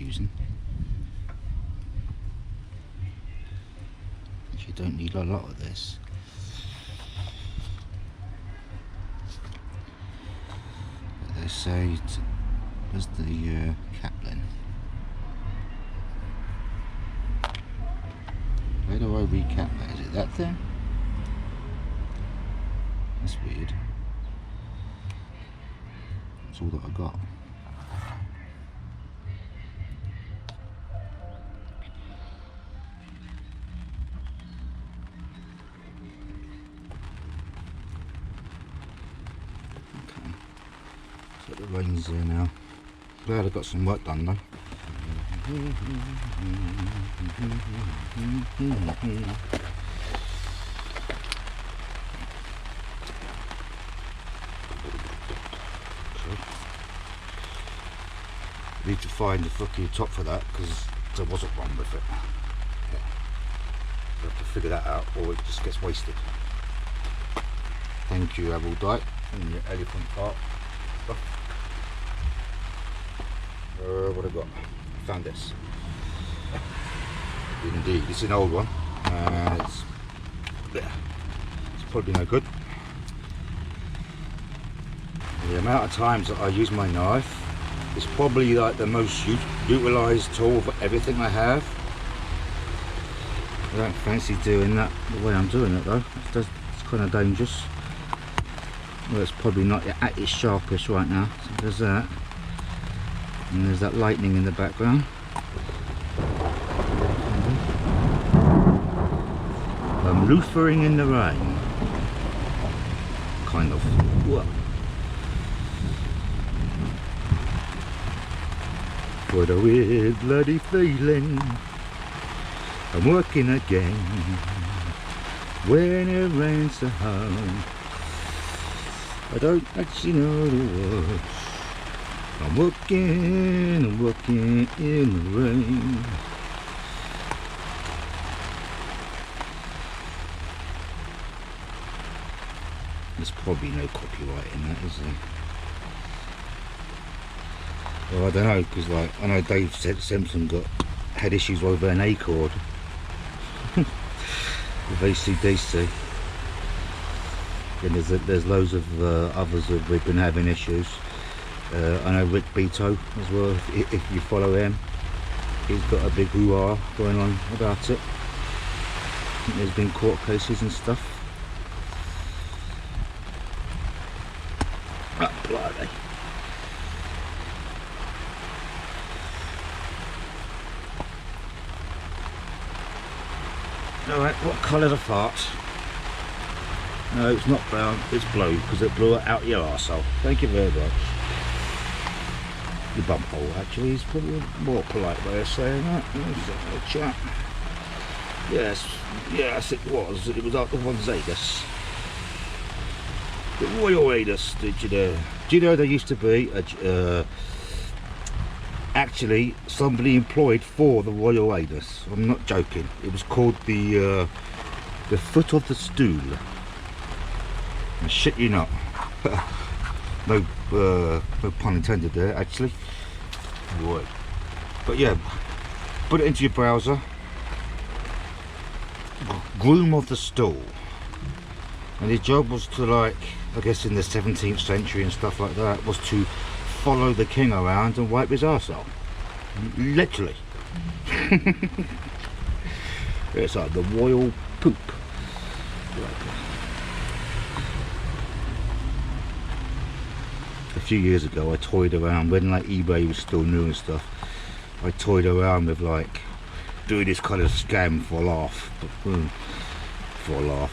using. You don't need a lot of this. They say, where's the cap then? Where do I recap that? Is it that thing? That's weird. That's all that I got. The rain's there now. Glad I got some work done though. Need to find the fucking top for that because there wasn't one with it. Yeah. I have to figure that out or it just gets wasted. Thank you, Abel and your elephant part stuff. What I got? I found this. Indeed, it's an old one. It's probably no good. The amount of times that I use my knife is probably like the most utilised tool of everything I have. I don't fancy doing that the way I'm doing it though. It's kind of dangerous. Well, it's probably not at its sharpest right now. So there's that. And there's that lightning in the background. I'm Luthiering in the rain. Kind of. Whoa. What a weird bloody feeling. I'm working again when it rains so hard. I don't actually know the words. I'm working in the rain. There's probably no copyright in that, is there? Well, I don't know, because like I know Dave Simpson had issues over an A chord with ACDC. And there's loads of others that we've been having issues. I know Rick Beato as well, if you follow him. He's got a big hoo-ha going on about it. I think there's been court cases and stuff. Oh, blimey. Alright, what colour's a fart? No, it's not brown, it's blue, because it blew it out your arsehole. Thank you very much. Your bum hole, actually, is probably a more polite way of saying that. Chat. Yes, it was. It was out the Von Zegas. The Royal Anus, did you know? Do you know there used to be actually somebody employed for the Royal Anus? I'm not joking. It was called the foot of the stool. I shit you not. No pun intended there, actually. Right. But yeah, put it into your browser. Groom of the stool. And his job was to, like, I guess in the 17th century and stuff like that, was to follow the king around and wipe his arsehole. Literally. It's like the royal poop. A few years ago I toyed around, when like eBay was still new and stuff, I toyed around with like doing this kind of scam for a laugh,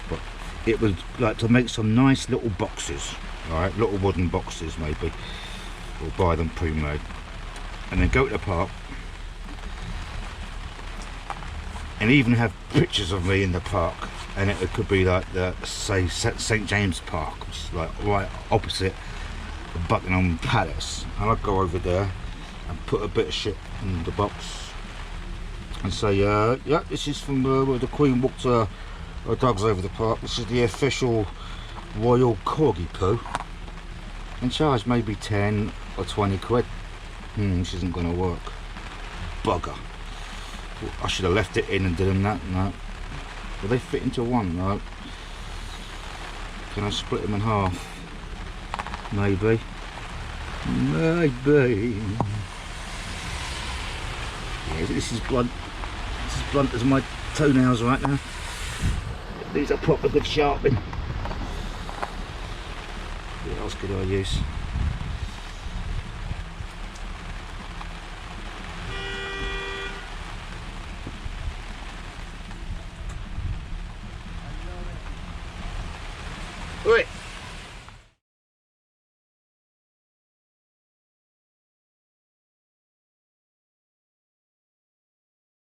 but it was like to make some nice little boxes, right, little wooden boxes maybe, or buy them pre-made, and then go to the park and even have pictures of me in the park, and it could be like the, say, St James Park, which is like right opposite the Buckingham Palace, and I'd go over there and put a bit of shit in the box and say, yeah, this is from where the Queen walked her dogs over the park. This is the official royal corgi poo, and charge maybe 10 or 20 quid. This isn't going to work. bugger. I should have left it in and done that. No. Will they fit into one? No. Can I split them in half? Maybe. Maybe. Yeah, this is blunt. This is blunt as my toenails right now. These are proper good sharpening. What else could I use? Oi!